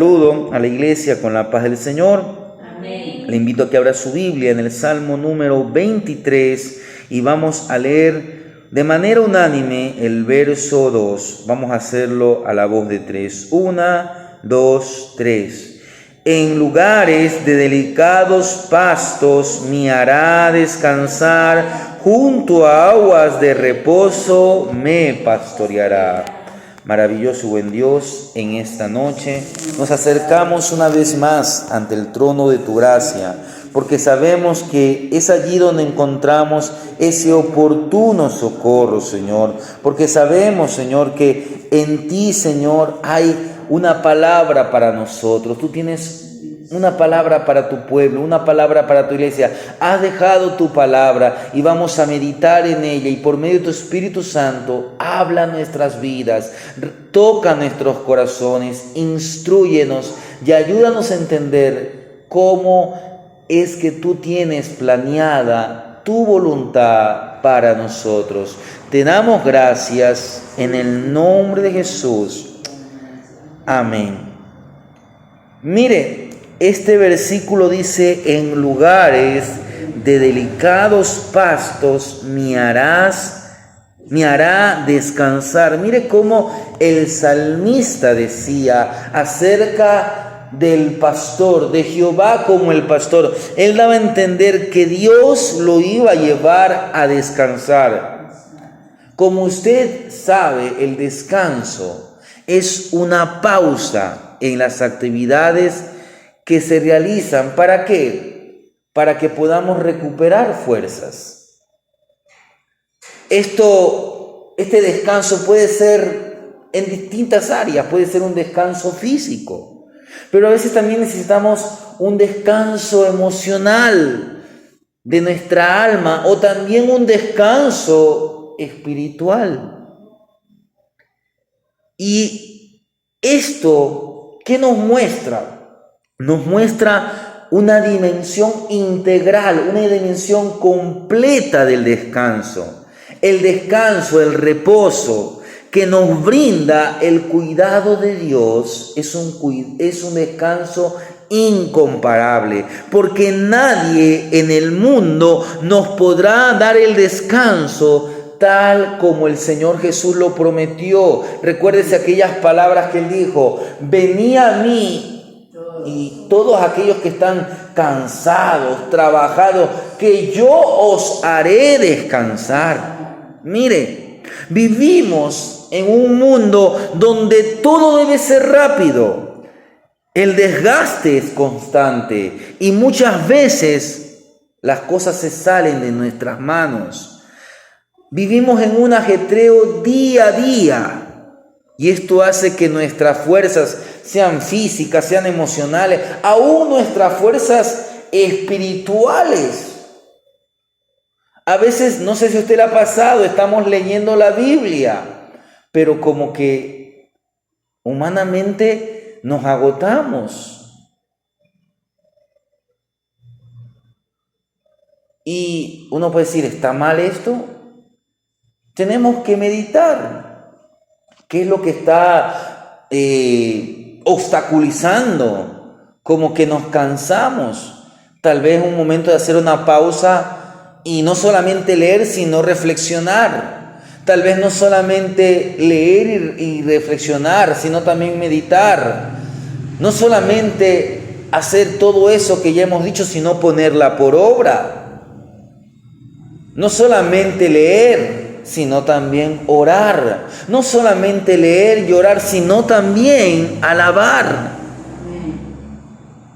saludo a la iglesia con la paz del Señor. Amén. Le invito a que abra su Biblia en el Salmo número 23 y vamos a leer de manera unánime el verso 2. Vamos a hacerlo a la voz de 3. 1, 2, 3. En lugares de delicados pastos me hará descansar, junto a aguas de reposo me pastoreará. Maravilloso y buen Dios, en esta noche nos acercamos una vez más ante el trono de tu gracia, porque sabemos que es allí donde encontramos ese oportuno socorro, Señor, porque sabemos, Señor, que en ti, Señor, hay una palabra para nosotros. Tú tienes una palabra para tu pueblo, una palabra para tu iglesia. Has dejado tu palabra y vamos a meditar en ella, y por medio de tu Espíritu Santo habla nuestras vidas, toca nuestros corazones, instrúyenos y ayúdanos a entender cómo es que tú tienes planeada tu voluntad para nosotros. Te damos gracias en el nombre de Jesús. Amén. Mire, este versículo dice: en lugares de delicados pastos me hará descansar. Mire cómo el salmista decía acerca del pastor, de Jehová como el pastor. Él daba a entender que Dios lo iba a llevar a descansar. Como usted sabe, el descanso es una pausa en las actividades que se realizan. ¿Para qué? Para que podamos recuperar fuerzas. Este descanso puede ser en distintas áreas, puede ser un descanso físico, pero a veces también necesitamos un descanso emocional de nuestra alma, o también un descanso espiritual. Y esto, ¿qué nos muestra? Nos muestra una dimensión integral, una dimensión completa del descanso. El descanso, el reposo que nos brinda el cuidado de Dios es un descanso incomparable, porque nadie en el mundo nos podrá dar el descanso tal como el Señor Jesús lo prometió. Recuérdese aquellas palabras que Él dijo: venid a mí, y todos aquellos que están cansados, trabajados, que yo os haré descansar. Mire, vivimos en un mundo donde todo debe ser rápido. El desgaste es constante y muchas veces las cosas se salen de nuestras manos. Vivimos en un ajetreo día a día, y esto hace que nuestras fuerzas, sean físicas, sean emocionales, aún nuestras fuerzas espirituales. A veces, no sé si a usted le ha pasado, estamos leyendo la Biblia, pero como que humanamente nos agotamos. Y uno puede decir: ¿está mal esto? Tenemos que meditar. ¿Qué es lo que está obstaculizando? Como que nos cansamos. Tal vez es un momento de hacer una pausa y no solamente leer, sino reflexionar. Tal vez no solamente leer y reflexionar, sino también meditar. No solamente hacer todo eso que ya hemos dicho, sino ponerla por obra. No solamente leer, sino también orar. No solamente leer y orar, sino también alabar.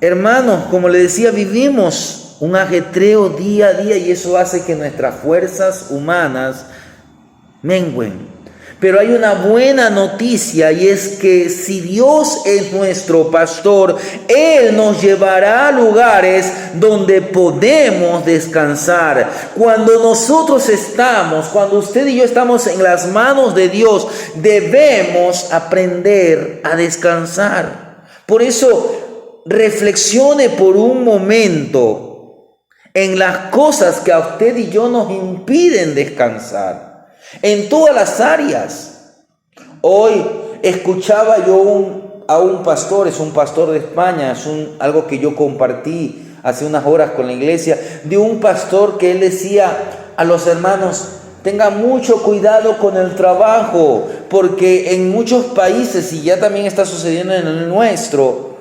Hermanos, como le decía, vivimos un ajetreo día a día, y eso hace que nuestras fuerzas humanas mengüen. Pero hay una buena noticia, y es que si Dios es nuestro pastor, Él nos llevará a lugares donde podemos descansar. Cuando cuando usted y yo estamos en las manos de Dios, debemos aprender a descansar. Por eso, reflexione por un momento en las cosas que a usted y yo nos impiden descansar. En todas las áreas. Hoy escuchaba yo a un pastor, es un pastor de España, algo que yo compartí hace unas horas con la iglesia, de un pastor que él decía a los hermanos: tengan mucho cuidado con el trabajo, porque en muchos países, y ya también está sucediendo en el nuestro,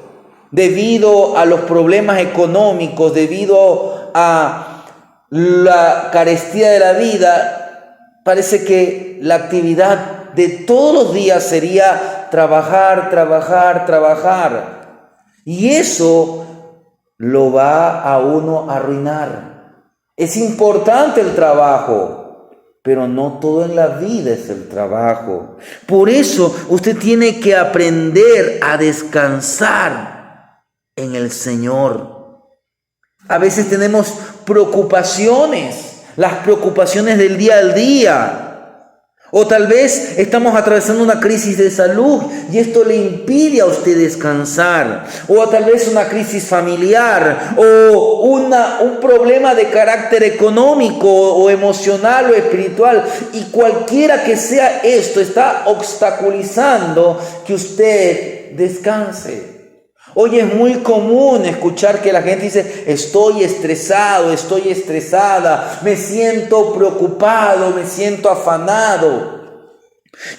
debido a los problemas económicos, debido a la carestía de la vida, parece que la actividad de todos los días sería trabajar, trabajar, trabajar. Y eso lo va a uno a arruinar. Es importante el trabajo, pero no todo en la vida es el trabajo. Por eso usted tiene que aprender a descansar en el Señor. A veces tenemos preocupaciones, las preocupaciones del día al día. O tal vez estamos atravesando una crisis de salud y esto le impide a usted descansar. O tal vez una crisis familiar o un problema de carácter económico o emocional o espiritual. Y cualquiera que sea esto, está obstaculizando que usted descanse. Hoy es muy común escuchar que la gente dice: estoy estresado, estoy estresada, me siento preocupado, me siento afanado.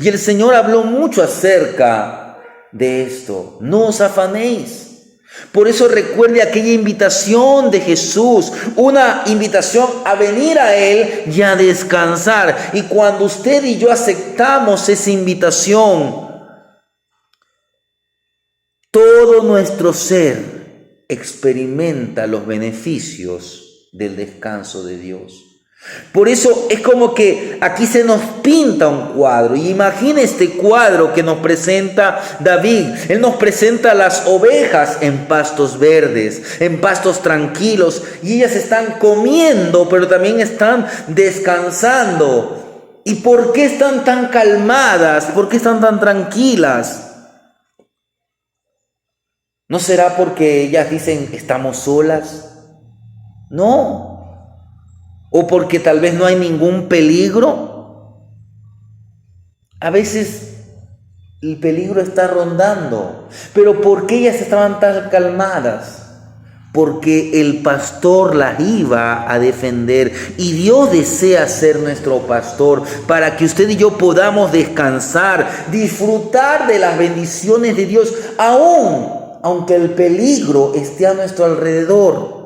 Y el Señor habló mucho acerca de esto. No os afanéis. Por eso recuerde aquella invitación de Jesús, una invitación a venir a Él y a descansar. Y cuando usted y yo aceptamos esa invitación, todo nuestro ser experimenta los beneficios del descanso de Dios. Por eso es como que aquí se nos pinta un cuadro. Y imagine este cuadro que nos presenta David. Él nos presenta las ovejas en pastos verdes, en pastos tranquilos. Y ellas están comiendo, pero también están descansando. ¿Y por qué están tan calmadas? ¿Por qué están tan tranquilas? ¿No será porque ellas dicen: estamos solas? No. ¿O porque tal vez no hay ningún peligro? A veces el peligro está rondando. Pero ¿por qué ellas estaban tan calmadas? Porque el pastor las iba a defender. Y Dios desea ser nuestro pastor para que usted y yo podamos descansar, disfrutar de las bendiciones de Dios, aunque el peligro esté a nuestro alrededor.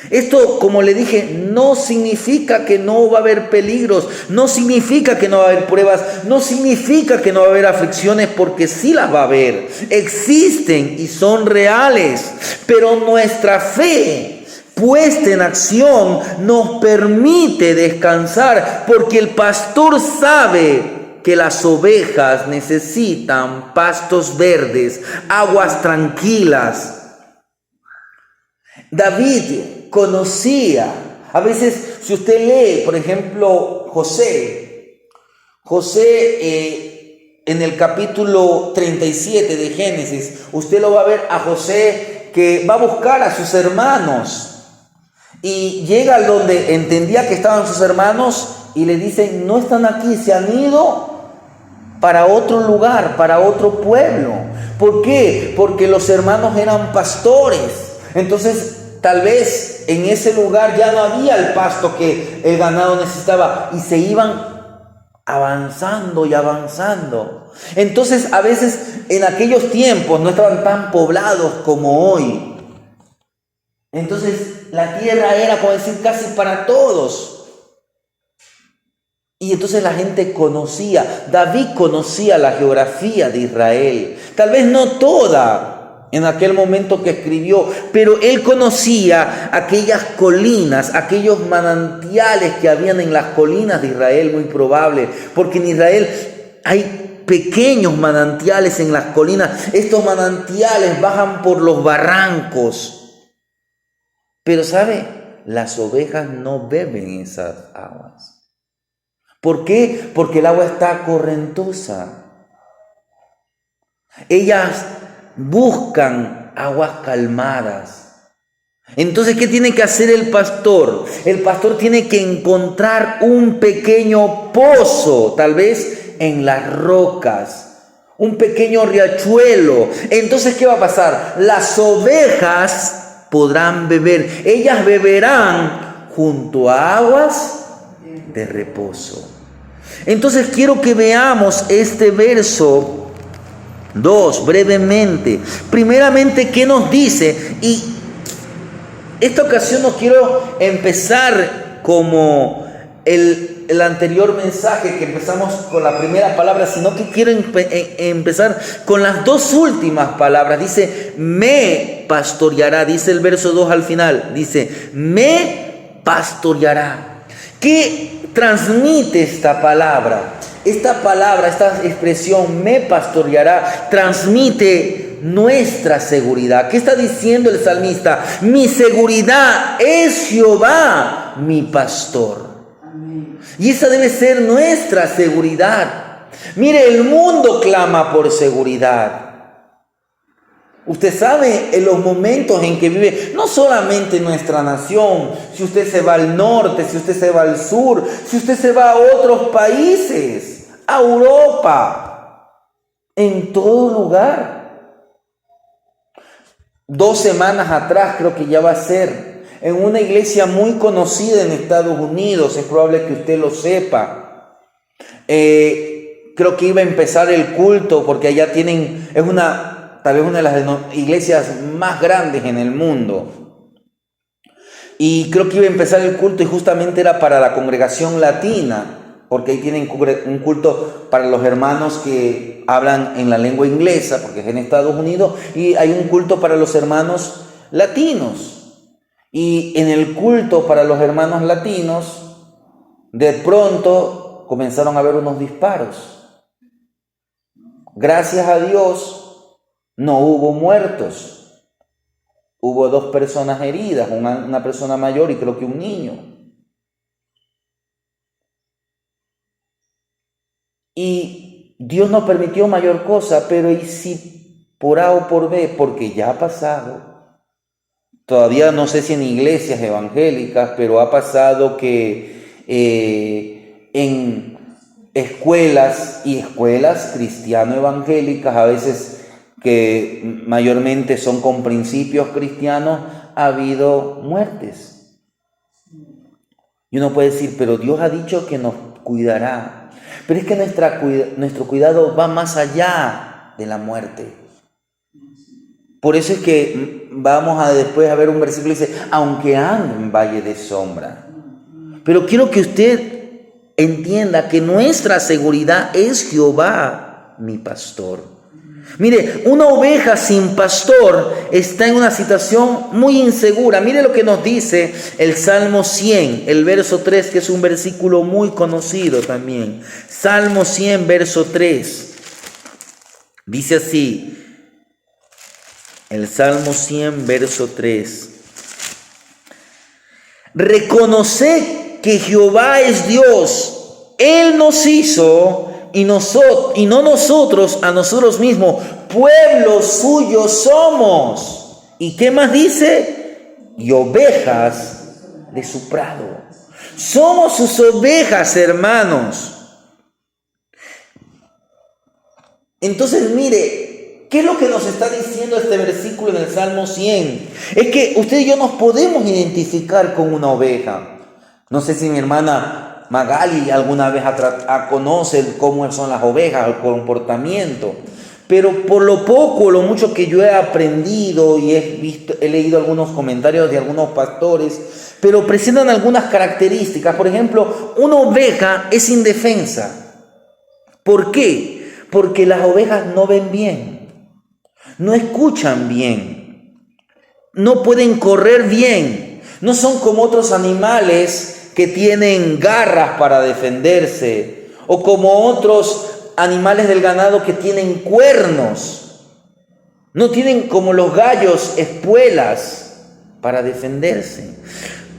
Esto, como le dije, no significa que no va a haber peligros, no significa que no va a haber pruebas, no significa que no va a haber aflicciones, porque sí las va a haber. Existen y son reales, pero nuestra fe puesta en acción nos permite descansar, porque el pastor sabe que las ovejas necesitan pastos verdes, aguas tranquilas. David conocía, a veces si usted lee, por ejemplo, José en el capítulo 37 de Génesis, usted lo va a ver a José que va a buscar a sus hermanos y llega a donde entendía que estaban sus hermanos y le dicen: no están aquí, se han ido para otro lugar, para otro pueblo. ¿Por qué? Porque los hermanos eran pastores. Entonces, tal vez en ese lugar ya no había el pasto que el ganado necesitaba y se iban avanzando y avanzando. Entonces, a veces en aquellos tiempos no estaban tan poblados como hoy. Entonces, la tierra era, como decir, casi para todos. Y entonces la gente conocía, David conocía la geografía de Israel. Tal vez no toda en aquel momento que escribió, pero él conocía aquellas colinas, aquellos manantiales que habían en las colinas de Israel, muy probable, porque en Israel hay pequeños manantiales en las colinas. Estos manantiales bajan por los barrancos. Pero ¿sabe? Las ovejas no beben esas aguas. ¿Por qué? Porque el agua está correntosa. Ellas buscan aguas calmadas. Entonces, ¿qué tiene que hacer el pastor? El pastor tiene que encontrar un pequeño pozo, tal vez en las rocas, un pequeño riachuelo. Entonces, ¿qué va a pasar? Las ovejas podrán beber. Ellas beberán junto a aguas de reposo. Entonces, quiero que veamos este verso 2 brevemente. Primeramente, ¿qué nos dice? Y esta ocasión no quiero empezar como el anterior mensaje, que empezamos con la primera palabra, sino que quiero empezar con las dos últimas palabras. Dice, me pastoreará, dice el verso 2 al final, dice, me pastoreará. ¿Qué transmite esta palabra? Esta palabra, esta expresión, me pastoreará, transmite nuestra seguridad. ¿Qué está diciendo el salmista? Mi seguridad es Jehová, mi pastor. Y esa debe ser nuestra seguridad. Mire, el mundo clama por seguridad. Usted sabe en los momentos en que vive, no solamente nuestra nación, si usted se va al norte, si usted se va al sur, si usted se va a otros países, a Europa, en todo lugar. 2 semanas atrás, creo que ya va a ser, en una iglesia muy conocida en Estados Unidos, es probable que usted lo sepa. Creo que iba a empezar el culto, porque allá tienen, tal vez una de las iglesias más grandes en el mundo. Y creo que iba a empezar el culto y justamente era para la congregación latina, porque ahí tienen un culto para los hermanos que hablan en la lengua inglesa, porque es en Estados Unidos, y hay un culto para los hermanos latinos. Y en el culto para los hermanos latinos, de pronto comenzaron a haber unos disparos. Gracias a Dios, no hubo muertos. Hubo 2 personas heridas, una persona mayor y creo que un niño. Y Dios no permitió mayor cosa, pero ¿y si por A o por B? Porque ya ha pasado. Todavía no sé si en iglesias evangélicas, pero ha pasado que en escuelas cristiano-evangélicas, a veces que mayormente son con principios cristianos, ha habido muertes. Y uno puede decir, pero Dios ha dicho que nos cuidará. Pero es que nuestro cuidado va más allá de la muerte. Por eso es que vamos a después a ver un versículo que dice, aunque ande en valle de sombra. Pero quiero que usted entienda que nuestra seguridad es Jehová, mi pastor. Mire, una oveja sin pastor está en una situación muy insegura. Mire lo que nos dice el Salmo 100, el verso 3, que es un versículo muy conocido también. Salmo 100, verso 3. Dice así. El Salmo 100, verso 3. Reconoced que Jehová es Dios. Él nos hizo y no nosotros a nosotros mismos. Pueblo suyo somos. ¿Y qué más dice? Y ovejas de su prado. Somos sus ovejas, hermanos. Entonces, mire, ¿qué es lo que nos está diciendo este versículo en el Salmo 100? Es que usted y yo nos podemos identificar con una oveja. No sé si mi hermana Magali alguna vez conoce cómo son las ovejas, el comportamiento. Pero por lo poco, lo mucho que yo he aprendido y he leído algunos comentarios de algunos pastores, pero presentan algunas características. Por ejemplo, una oveja es indefensa. ¿Por qué? Porque las ovejas no ven bien. No escuchan bien, no pueden correr bien, no son como otros animales que tienen garras para defenderse, o como otros animales del ganado que tienen cuernos, no tienen como los gallos espuelas para defenderse.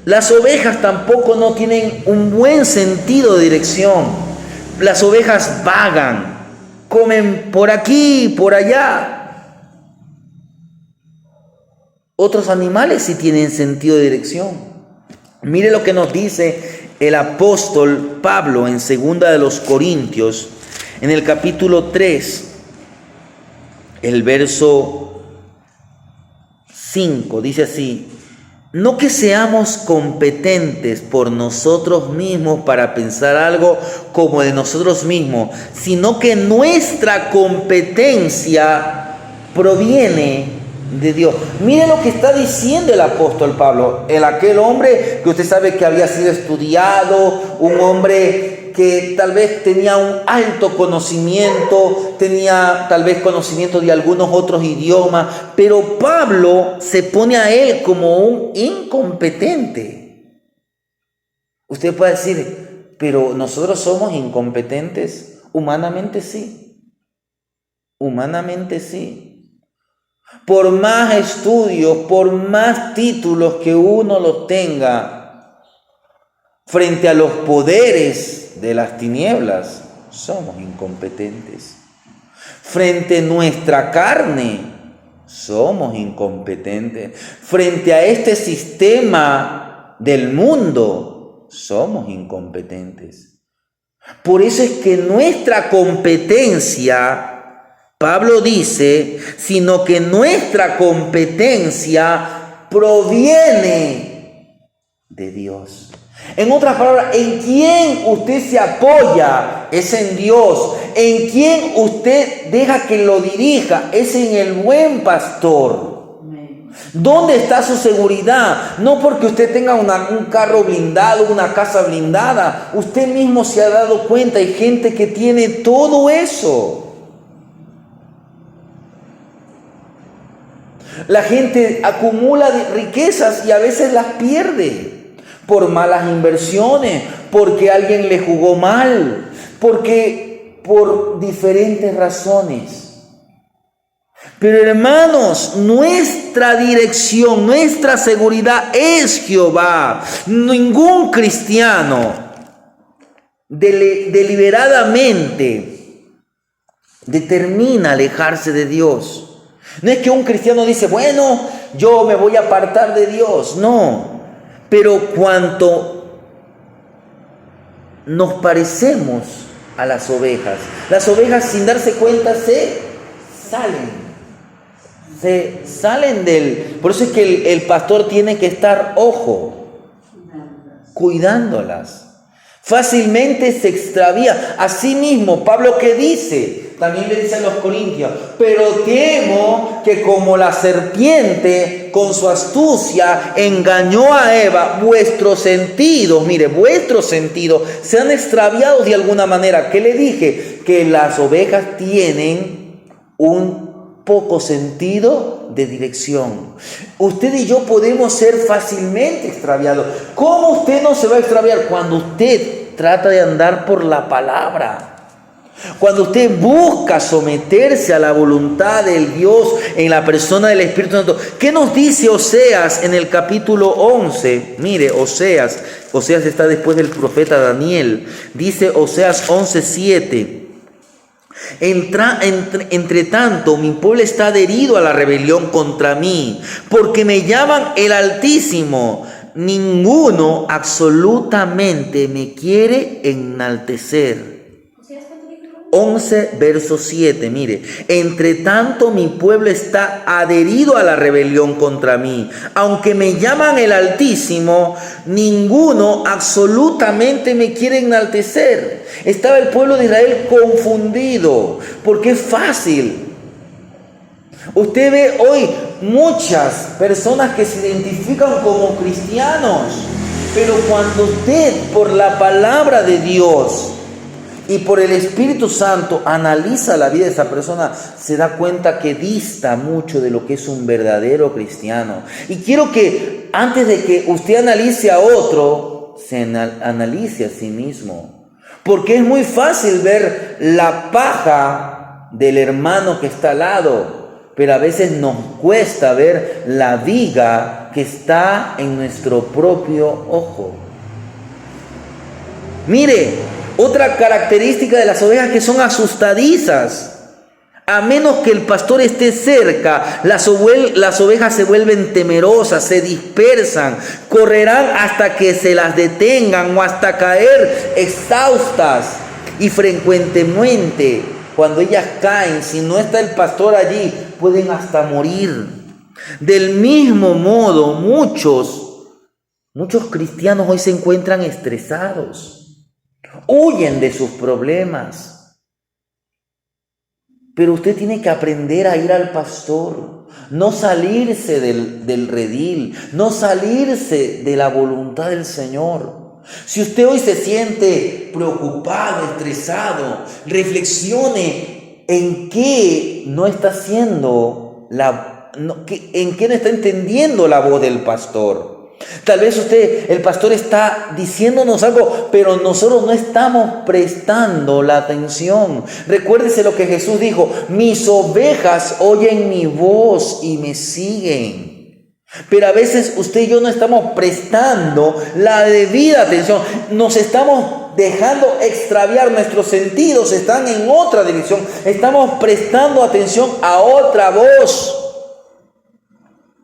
Las ovejas tampoco no tienen un buen sentido de dirección. Las ovejas vagan, comen por aquí, por allá. Otros animales sí tienen sentido de dirección. Mire lo que nos dice el apóstol Pablo en 2 de los Corintios, en el capítulo 3. El verso 5 dice así: no que seamos competentes por nosotros mismos para pensar algo como de nosotros mismos, sino que nuestra competencia proviene de Dios. Mire lo que está diciendo el apóstol Pablo, aquel hombre que usted sabe que había sido estudiado, un hombre que tal vez tenía un alto conocimiento, tenía tal vez conocimiento de algunos otros idiomas, pero Pablo se pone a él como un incompetente. Usted puede decir, pero nosotros somos incompetentes. Humanamente sí. Humanamente sí. Por más estudios, por más títulos que uno los tenga, frente a los poderes de las tinieblas, somos incompetentes. Frente a nuestra carne, somos incompetentes. Frente a este sistema del mundo, somos incompetentes. Por eso es que nuestra competencia, Pablo dice, sino que nuestra competencia proviene de Dios. En otras palabras, en quién usted se apoya es en Dios. En quién usted deja que lo dirija es en el buen pastor. ¿Dónde está su seguridad? No porque usted tenga un carro blindado, una casa blindada. Usted mismo se ha dado cuenta, hay gente que tiene todo eso. La gente acumula riquezas y a veces las pierde. Por malas inversiones, porque alguien le jugó mal, por diferentes razones. Pero hermanos, nuestra dirección, nuestra seguridad es Jehová. Ningún cristiano deliberadamente determina alejarse de Dios. No es que un cristiano dice, bueno, yo me voy a apartar de Dios. No. Pero cuanto nos parecemos a las ovejas sin darse cuenta se salen del... Por eso es que el pastor tiene que estar, cuidándolas. Fácilmente se extravía. Asimismo, Pablo, ¿qué dice? También le dice a los corintios, pero temo que como la serpiente con su astucia engañó a Eva, vuestros sentidos se han extraviado de alguna manera. ¿Qué le dije? Que las ovejas tienen un poco sentido de dirección. Usted y yo podemos ser fácilmente extraviados. ¿Cómo usted no se va a extraviar? Cuando usted trata de andar por la palabra. Cuando usted busca someterse a la voluntad del Dios en la persona del Espíritu Santo. ¿Qué nos dice Oseas en el capítulo 11? Mire, Oseas está después del profeta Daniel. Dice Oseas 11:7. Entre tanto, mi pueblo está adherido a la rebelión contra mí, porque me llaman el Altísimo. Ninguno absolutamente me quiere enaltecer. 11, verso 7, mire, entre tanto mi pueblo está adherido a la rebelión contra mí, aunque me llaman el Altísimo, ninguno absolutamente me quiere enaltecer. Estaba el pueblo de Israel confundido, porque es fácil. Usted ve hoy muchas personas que se identifican como cristianos, pero cuando usted por la palabra de Dios y por el Espíritu Santo analiza la vida de esa persona, se da cuenta que dista mucho de lo que es un verdadero cristiano. Y quiero que antes de que usted analice a otro, se analice a sí mismo. Porque es muy fácil ver la paja del hermano que está al lado, pero a veces nos cuesta ver la viga que está en nuestro propio ojo. Mire, otra característica de las ovejas, que son asustadizas. A menos que el pastor esté cerca, las ovejas se vuelven temerosas, se dispersan, correrán hasta que se las detengan o hasta caer exhaustas. Y frecuentemente Cuando ellas caen, si no está el pastor allí, pueden hasta morir. Del mismo modo, muchos cristianos hoy se encuentran estresados, huyen de sus problemas. Pero usted tiene que aprender a ir al pastor, no salirse del redil, no salirse de la voluntad del Señor. Si usted hoy se siente preocupado, estresado, reflexione en qué no está haciendo en qué no está entendiendo la voz del pastor. Tal vez el pastor está diciéndonos algo, pero nosotros no estamos prestando la atención. Recuérdese lo que Jesús dijo: mis ovejas oyen mi voz y me siguen. Pero a veces usted y yo no estamos prestando la debida atención. Nos estamos dejando extraviar, nuestros sentidos están en otra dirección. Estamos prestando atención a otra voz.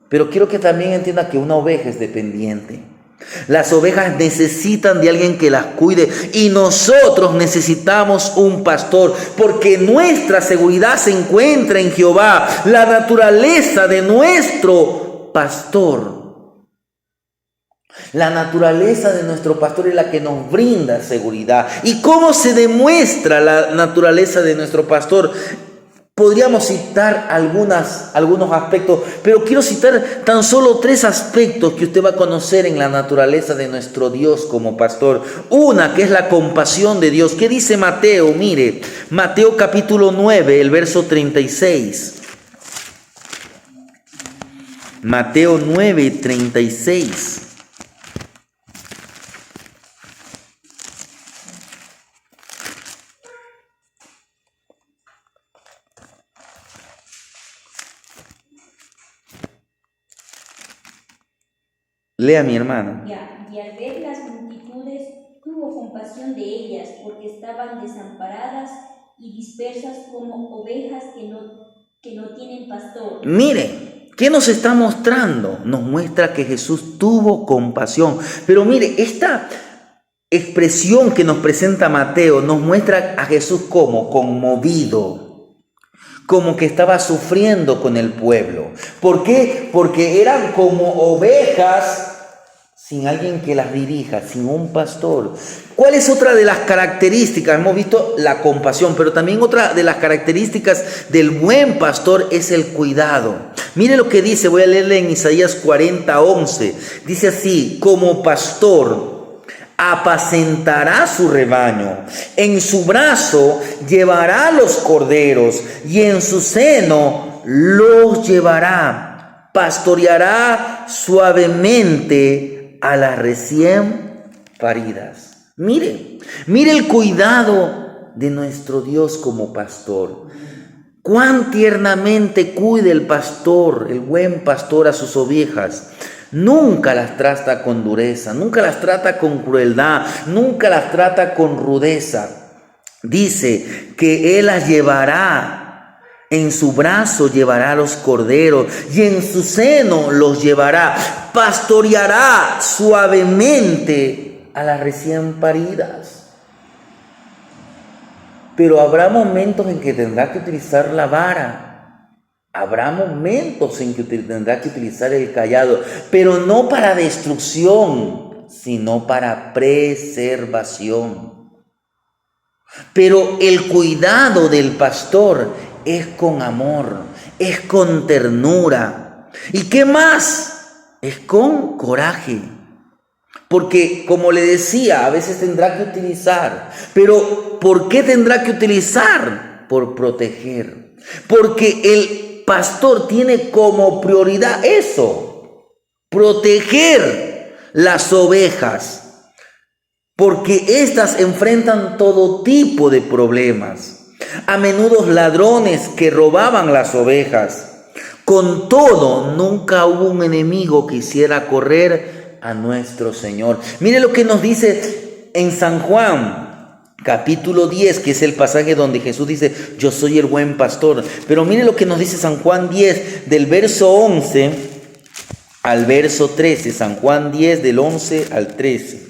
Pero quiero que también entienda que una oveja es dependiente. Las ovejas necesitan de alguien que las cuide y nosotros necesitamos un pastor, porque nuestra seguridad se encuentra en Jehová, la naturaleza de nuestro pastor. La naturaleza de nuestro pastor es la que nos brinda seguridad. ¿Y cómo se demuestra la naturaleza de nuestro pastor? Podríamos citar algunos aspectos, pero quiero citar tan solo 3 aspectos que usted va a conocer en la naturaleza de nuestro Dios como pastor. Una, que es la compasión de Dios. ¿Qué dice Mateo? Mire, Mateo capítulo 9, el verso 36. Mateo 9, 36. Lea, mi hermano. Y al ver las multitudes, tuvo compasión de ellas, porque estaban desamparadas y dispersas como ovejas que no tienen pastor. Mire, ¿qué nos está mostrando? Nos muestra que Jesús tuvo compasión. Pero mire, esta expresión que nos presenta Mateo nos muestra a Jesús como conmovido, como que estaba sufriendo con el pueblo. ¿Por qué? Porque eran como ovejas sin alguien que las dirija, sin un pastor. ¿Cuál es otra de las características? Hemos visto la compasión, pero también otra de las características del buen pastor es el cuidado. Mire lo que dice, voy a leerle en Isaías 40, 11. Dice así: como pastor apacentará su rebaño, en su brazo llevará los corderos y en su seno los llevará, pastoreará suavemente a las recién paridas. Mire el cuidado de nuestro Dios como pastor. Cuán tiernamente cuida el pastor, el buen pastor, a sus ovejas. Nunca las trata con dureza, nunca las trata con crueldad, nunca las trata con rudeza. Dice que Él las llevará, en su brazo llevará los corderos y en su seno los llevará, pastoreará suavemente a las recién paridas. Pero habrá momentos en que tendrá que utilizar la vara. Habrá momentos en que tendrá que utilizar el cayado, pero no para destrucción, sino para preservación. Pero el cuidado del pastor es con amor, es con ternura. ¿Y qué más? Es con coraje. Porque, como le decía, a veces tendrá que utilizar. Pero, ¿por qué tendrá que utilizar? Por proteger. Porque el pastor tiene como prioridad eso: proteger las ovejas. Porque éstas enfrentan todo tipo de problemas. A menudo ladrones que robaban las ovejas. Con todo, nunca hubo un enemigo que hiciera correr a nuestro Señor. Mire lo que nos dice en San Juan, capítulo 10, que es el pasaje donde Jesús dice: yo soy el buen pastor. Pero mire lo que nos dice San Juan 10, del verso 11 al verso 13. San Juan 10, del 11 al 13.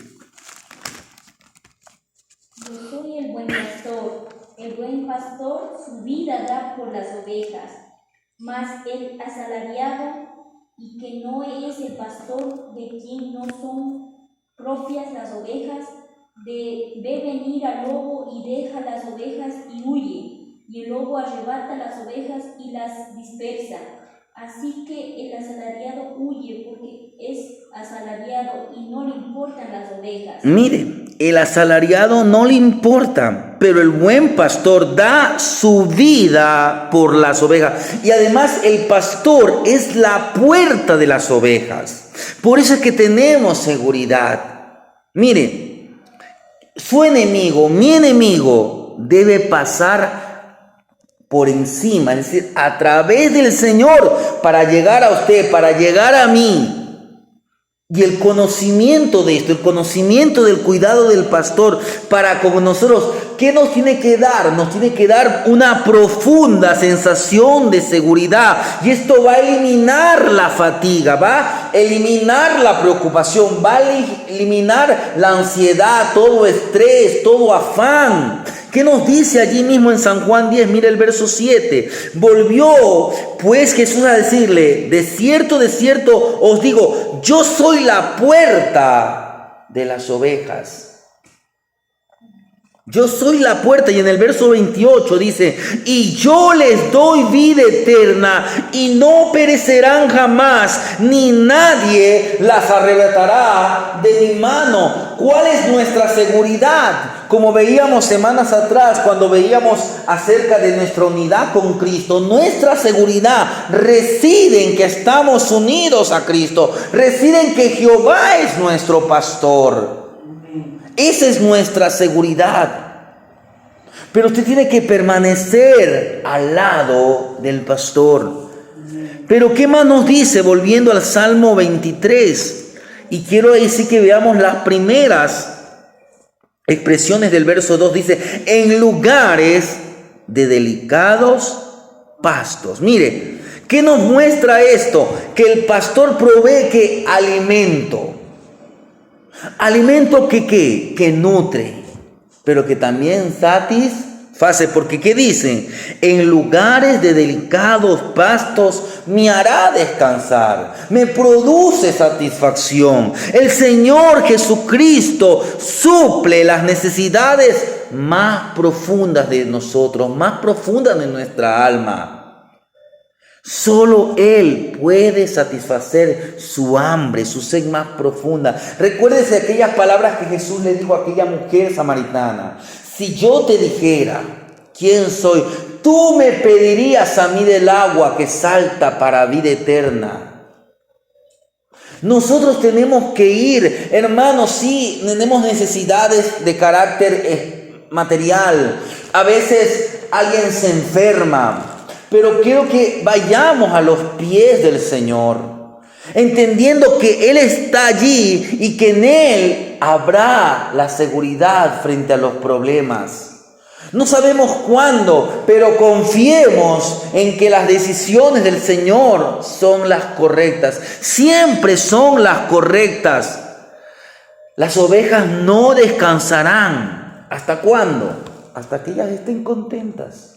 Yo soy el buen pastor, el el buen pastor su vida da por las ovejas, mas el asalariado y que no es el pastor, de quien no son propias las ovejas, ve venir al lobo y deja las ovejas y huye, y el lobo arrebata las ovejas y las dispersa. Así que el asalariado huye porque es asalariado y no le importan las ovejas. Mire, el asalariado no le importa, pero el buen pastor da su vida por las ovejas. Y además el pastor es la puerta de las ovejas. Por eso es que tenemos seguridad. Mire, su enemigo, mi enemigo, debe pasar por encima, es decir, a través del Señor, para llegar a usted, para llegar a mí. Y el conocimiento de esto, el conocimiento del cuidado del pastor para con nosotros, ¿qué nos tiene que dar? Nos tiene que dar una profunda sensación de seguridad. Y esto va a eliminar la fatiga, va a eliminar la preocupación, va a eliminar la ansiedad, todo estrés, todo afán. ¿Qué nos dice allí mismo en San Juan 10? Mira el verso 7. Volvió pues Jesús a decirle: de cierto os digo, yo soy la puerta de las ovejas. Yo soy la puerta. Y en el verso 28 dice: y yo les doy vida eterna y no perecerán jamás, ni nadie las arrebatará de mi mano. ¿Cuál es nuestra seguridad? Como veíamos semanas atrás, cuando veíamos acerca de nuestra unidad con Cristo, nuestra seguridad reside en que estamos unidos a Cristo, reside en que Jehová es nuestro pastor. Esa es nuestra seguridad. Pero usted tiene que permanecer al lado del pastor. Pero ¿qué más nos dice? Volviendo al Salmo 23. Y quiero decir que veamos las primeras expresiones del verso 2. Dice: en lugares de delicados pastos. Mire, ¿qué nos muestra esto? Que el pastor provee que alimento. Alimento que nutre, pero que también satisface, porque ¿qué dicen? En lugares de delicados pastos me hará descansar, me produce satisfacción. El Señor Jesucristo suple las necesidades más profundas de nosotros, más profundas de nuestra alma. Solo Él puede satisfacer su hambre, su sed más profunda. Recuérdese aquellas palabras que Jesús le dijo a aquella mujer samaritana: si yo te dijera quién soy, tú me pedirías a mí del agua que salta para vida eterna. Nosotros tenemos que ir, hermanos, sí, tenemos necesidades de carácter material. A veces alguien se enferma. Pero quiero que vayamos a los pies del Señor, entendiendo que Él está allí y que en Él habrá la seguridad frente a los problemas. No sabemos cuándo, pero confiemos en que las decisiones del Señor son las correctas. Siempre son las correctas. Las ovejas no descansarán. ¿Hasta cuándo? Hasta que ellas estén contentas.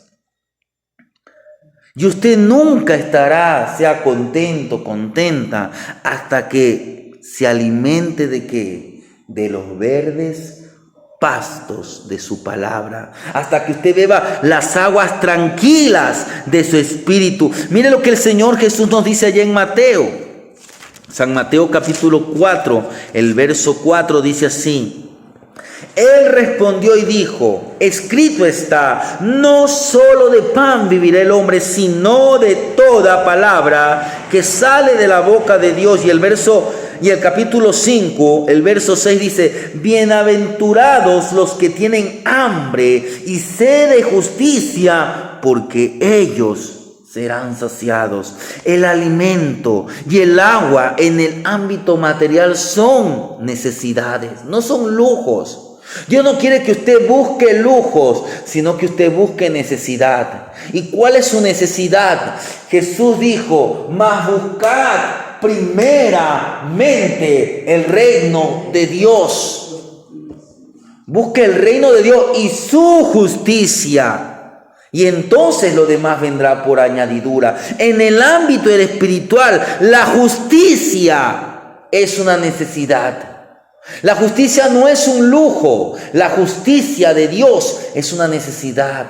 Y usted nunca estará, sea contento, contenta, hasta que se alimente ¿de qué? De los verdes pastos de su palabra. Hasta que usted beba las aguas tranquilas de su espíritu. Mire lo que el Señor Jesús nos dice allá en Mateo. San Mateo capítulo 4, el verso 4 dice así: Él respondió y dijo: escrito está, no solo de pan vivirá el hombre, sino de toda palabra que sale de la boca de Dios. Y el capítulo 5, el verso 6 dice: bienaventurados los que tienen hambre y sed de justicia, porque ellos serán saciados. El alimento y el agua en el ámbito material son necesidades, no son lujos. Dios no quiere que usted busque lujos, sino que usted busque necesidad. ¿Y cuál es su necesidad? Jesús dijo: mas buscad primeramente el reino de Dios. Busque el reino de Dios y su justicia. Y entonces lo demás vendrá por añadidura. En el ámbito del espiritual, la justicia es una necesidad. La justicia no es un lujo. La justicia de Dios es una necesidad.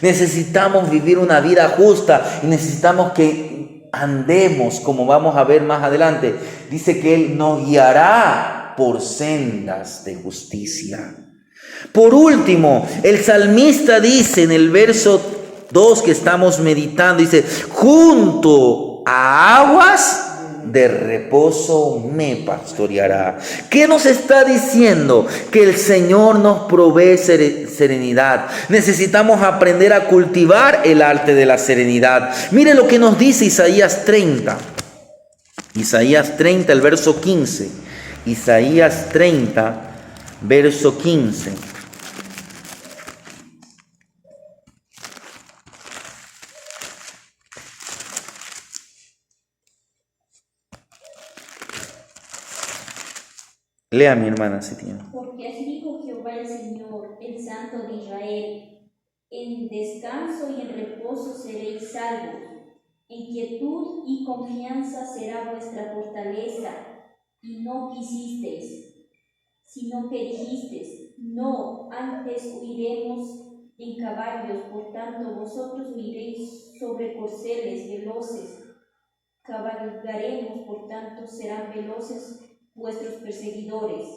Necesitamos vivir una vida justa y necesitamos que andemos, como vamos a ver más adelante. Dice que Él nos guiará por sendas de justicia. Por último, el salmista dice en el verso 2 que estamos meditando, dice, junto a aguas de reposo me pastoreará. ¿Qué nos está diciendo? Que el Señor nos provee serenidad. Necesitamos aprender a cultivar el arte de la serenidad. Mire lo que nos dice Isaías 30. Isaías 30, el verso 15. Isaías 30, verso 15. Lea, mi hermana, si tiene. Porque así dijo Jehová el Señor, el Santo de Israel: en descanso y en reposo seréis salvos, en quietud y confianza será vuestra fortaleza. Y no quisisteis, sino que dijisteis: no, antes huiremos en caballos, por tanto vosotros huiréis sobre corceles veloces. Cabalgaremos, por tanto serán veloces vuestros perseguidores.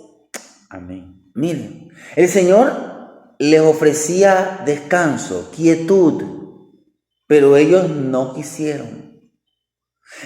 Amén. Miren, el Señor les ofrecía descanso, quietud, pero ellos no quisieron.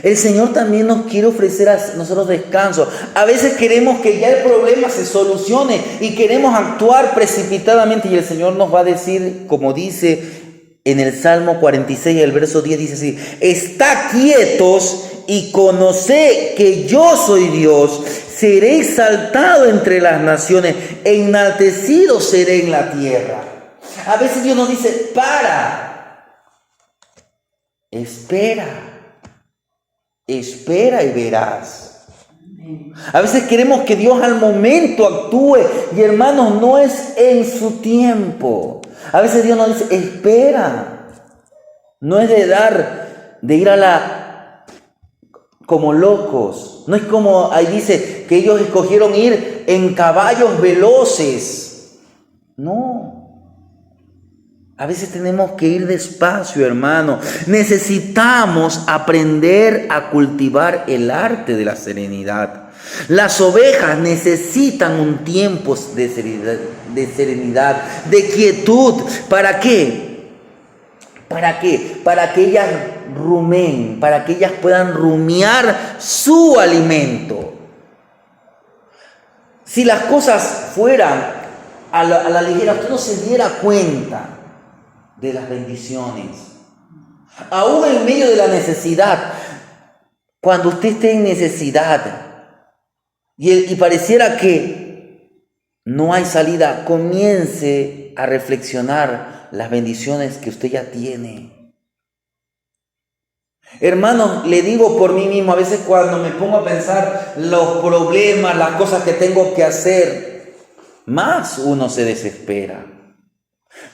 El Señor también nos quiere ofrecer a nosotros descanso. A veces queremos que ya el problema se solucione y queremos actuar precipitadamente, y el Señor nos va a decir, como dice en el Salmo 46, el verso 10, dice así: estad quietos y conoced que yo soy Dios. Seré exaltado entre las naciones, enaltecido seré en la tierra. A veces Dios nos dice: para, espera y verás. A veces queremos que Dios al momento actúe, y hermanos, no es en su tiempo. A veces Dios nos dice: espera. No es de ir como locos. No es como ahí dice que ellos escogieron ir en caballos veloces. No. A veces tenemos que ir despacio, hermano. Necesitamos aprender a cultivar el arte de la serenidad. Las ovejas necesitan un tiempo de serenidad, de quietud. ¿Para qué? ¿Para qué? Para que ellas rumeen, para que ellas puedan rumiar su alimento. Si las cosas fueran a la ligera, usted no se diera cuenta de las bendiciones. Aún en medio de la necesidad, cuando usted esté en necesidad y pareciera que no hay salida, comience a reflexionar las bendiciones que usted ya tiene. Hermanos, le digo por mí mismo, a veces cuando me pongo a pensar los problemas, las cosas que tengo que hacer, más uno se desespera.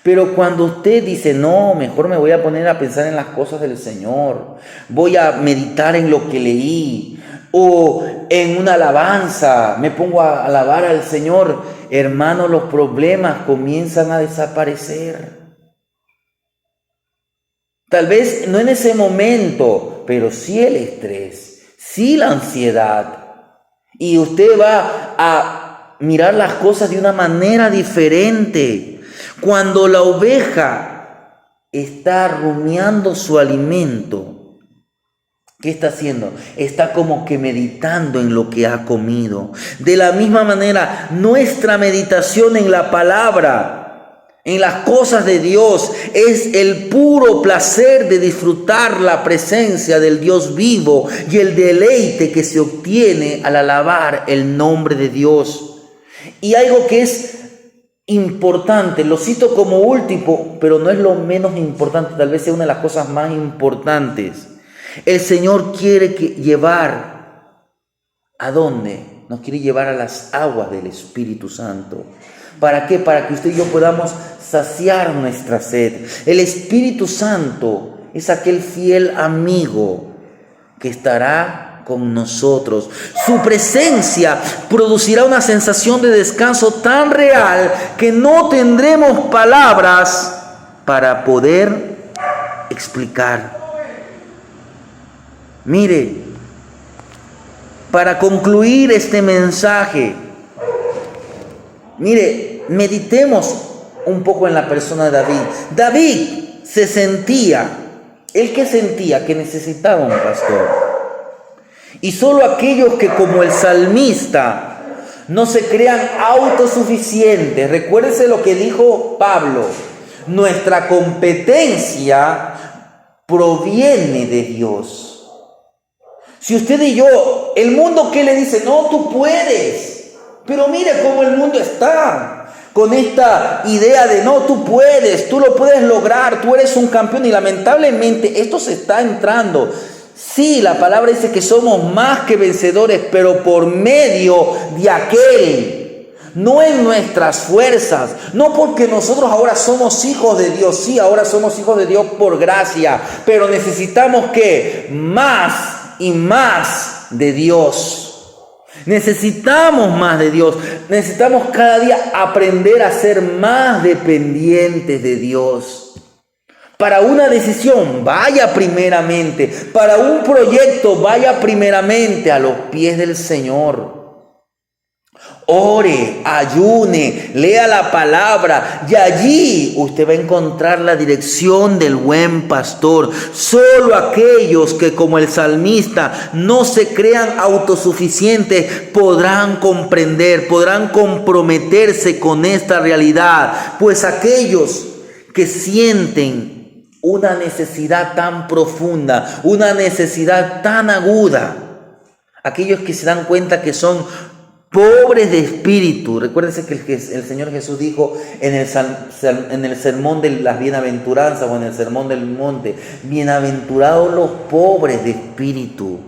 Pero cuando usted dice: no, mejor me voy a poner a pensar en las cosas del Señor, voy a meditar en lo que leí, o en una alabanza, me pongo a alabar al Señor, hermano, los problemas comienzan a desaparecer. Tal vez no en ese momento, pero sí el estrés, sí la ansiedad. Y usted va a mirar las cosas de una manera diferente. Cuando la oveja está rumiando su alimento, ¿qué está haciendo? Está como que meditando en lo que ha comido. De la misma manera, nuestra meditación en la palabra, en las cosas de Dios, es el puro placer de disfrutar la presencia del Dios vivo y el deleite que se obtiene al alabar el nombre de Dios. Y algo que es importante, lo cito como último, pero no es lo menos importante, tal vez sea una de las cosas más importantes. El Señor quiere llevar, ¿a dónde? Nos quiere llevar a las aguas del Espíritu Santo. ¿Para qué? Para que usted y yo podamos saciar nuestra sed. El Espíritu Santo es aquel fiel amigo que estará con nosotros. Su presencia producirá una sensación de descanso tan real que no tendremos palabras para poder explicar. Mire, para concluir este mensaje, mire, meditemos un poco en la persona de David. David se sentía, ¿él qué sentía? Que necesitaba un pastor. Y solo aquellos que, como el salmista, no se crean autosuficientes. Recuérdese lo que dijo Pablo: nuestra competencia proviene de Dios. Si usted y yo, el mundo, ¿qué le dice? No, tú puedes. Pero mire cómo el mundo está con esta idea de no, tú puedes, tú lo puedes lograr, tú eres un campeón. Y lamentablemente esto se está entrando. Sí, la palabra dice que somos más que vencedores, pero por medio de aquel, no en nuestras fuerzas, no porque nosotros ahora somos hijos de Dios. Sí, ahora somos hijos de Dios por gracia, pero necesitamos que más y más de Dios. Necesitamos más de Dios. Necesitamos cada día aprender a ser más dependientes de Dios. Para una decisión, vaya primeramente. Para un proyecto, vaya primeramente a los pies del Señor. Ore, ayune, lea la palabra y allí usted va a encontrar la dirección del buen pastor. Solo aquellos que, como el salmista, no se crean autosuficientes podrán comprender, podrán comprometerse con esta realidad. Pues aquellos que sienten una necesidad tan profunda, una necesidad tan aguda, aquellos que se dan cuenta que son pobres de espíritu. Recuérdense que el Señor Jesús dijo en el sermón de las bienaventuranzas o en el sermón del monte: bienaventurados los pobres de espíritu.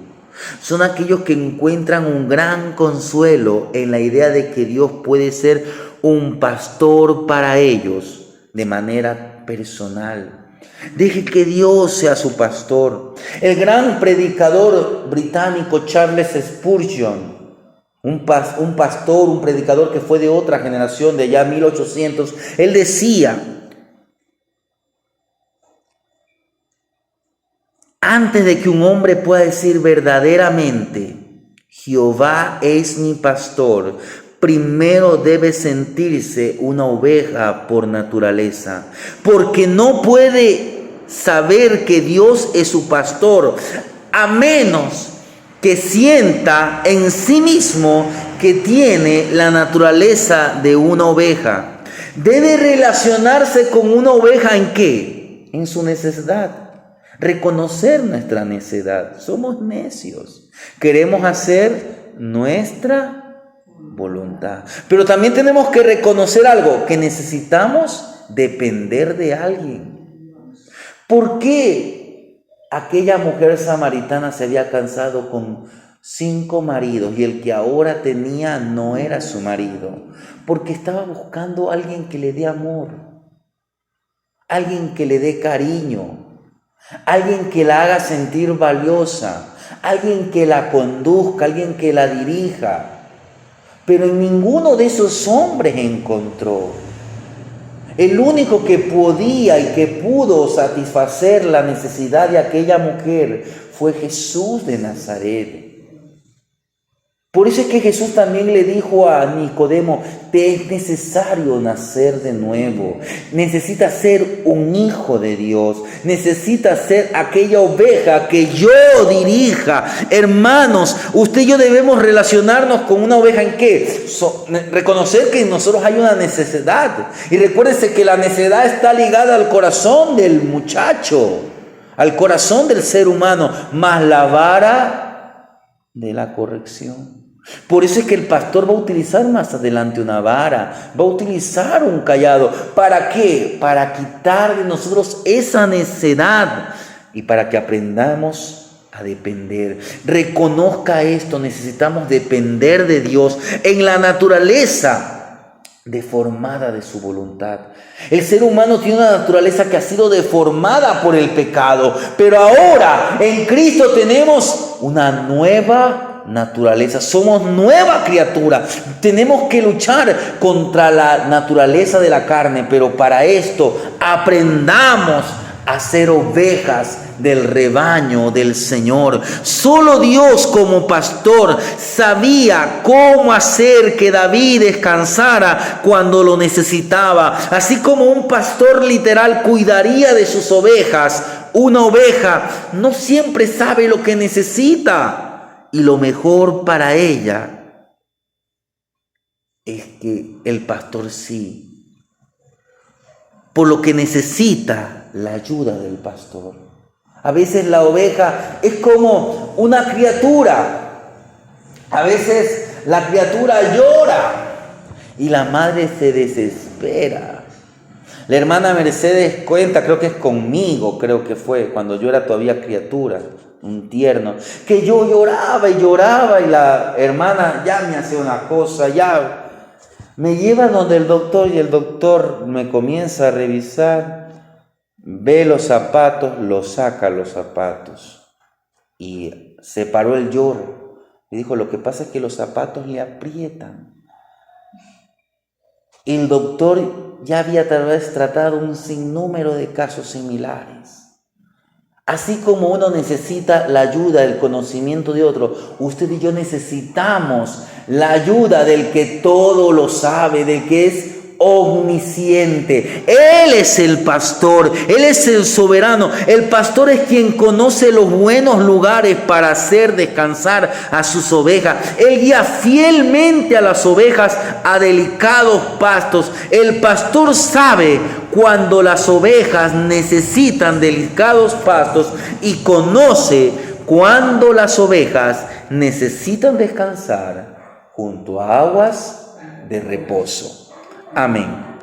Son aquellos que encuentran un gran consuelo en la idea de que Dios puede ser un pastor para ellos de manera personal. Deje que Dios sea su pastor. El gran predicador británico Charles Spurgeon, un pastor, un predicador que fue de otra generación, de allá 1800, él decía: antes de que un hombre pueda decir verdaderamente Jehová es mi pastor, primero debe sentirse una oveja por naturaleza, porque no puede saber que Dios es su pastor a menos que sienta en sí mismo que tiene la naturaleza de una oveja. Debe relacionarse con una oveja ¿en qué? En su necesidad. Reconocer nuestra necedad. Somos necios. Queremos hacer nuestra voluntad. Pero también tenemos que reconocer algo, que necesitamos depender de alguien. ¿Por qué aquella mujer samaritana se había casado con 5 maridos y el que ahora tenía no era su marido? Porque estaba buscando a alguien que le dé amor, alguien que le dé cariño, alguien que la haga sentir valiosa, alguien que la conduzca, alguien que la dirija. Pero en ninguno de esos hombres encontró. El único que podía y que pudo satisfacer la necesidad de aquella mujer fue Jesús de Nazaret. Por eso es que Jesús también le dijo a Nicodemo: te es necesario nacer de nuevo. Necesitas ser un hijo de Dios. Necesitas ser aquella oveja que yo dirija. Hermanos, usted y yo debemos relacionarnos con una oveja ¿en qué? Reconocer que en nosotros hay una necesidad. Y recuérdense que la necesidad está ligada al corazón del muchacho, al corazón del ser humano, más la vara de la corrección. Por eso es que el pastor va a utilizar más adelante una vara, va a utilizar un cayado. ¿Para qué? Para quitar de nosotros esa necedad y para que aprendamos a depender. Reconozca esto, necesitamos depender de Dios. En la naturaleza deformada de su voluntad. El ser humano tiene una naturaleza que ha sido deformada por el pecado, pero ahora en Cristo tenemos una nueva naturaleza, somos nueva criatura. Tenemos que luchar contra la naturaleza de la carne, pero para esto aprendamos a ser ovejas del rebaño del Señor. Solo Dios como pastor sabía cómo hacer que David descansara cuando lo necesitaba. Así como un pastor literal cuidaría de sus ovejas, una oveja no siempre sabe lo que necesita y lo mejor para ella es que el pastor sí, por lo que necesita la ayuda del pastor. A veces la oveja es como una criatura. A veces la criatura llora y la madre se desespera. La hermana Mercedes cuenta, creo que es conmigo, creo que fue cuando yo era todavía criatura, un tierno, que yo lloraba y la hermana ya me hacía una cosa, ya me lleva donde el doctor y el doctor me comienza a revisar. Ve los zapatos, lo saca los zapatos y se paró el lloro. Y dijo, lo que pasa es que los zapatos le aprietan. El doctor ya había tal vez tratado un sinnúmero de casos similares. Así como uno necesita la ayuda, el conocimiento de otro, usted y yo necesitamos la ayuda del que todo lo sabe, del que es omnisciente. Él es el pastor, Él es el soberano. El pastor es quien conoce los buenos lugares para hacer descansar a sus ovejas. Él guía fielmente a las ovejas a delicados pastos. El pastor sabe cuando las ovejas necesitan delicados pastos y conoce cuando las ovejas necesitan descansar junto a aguas de reposo. Amén.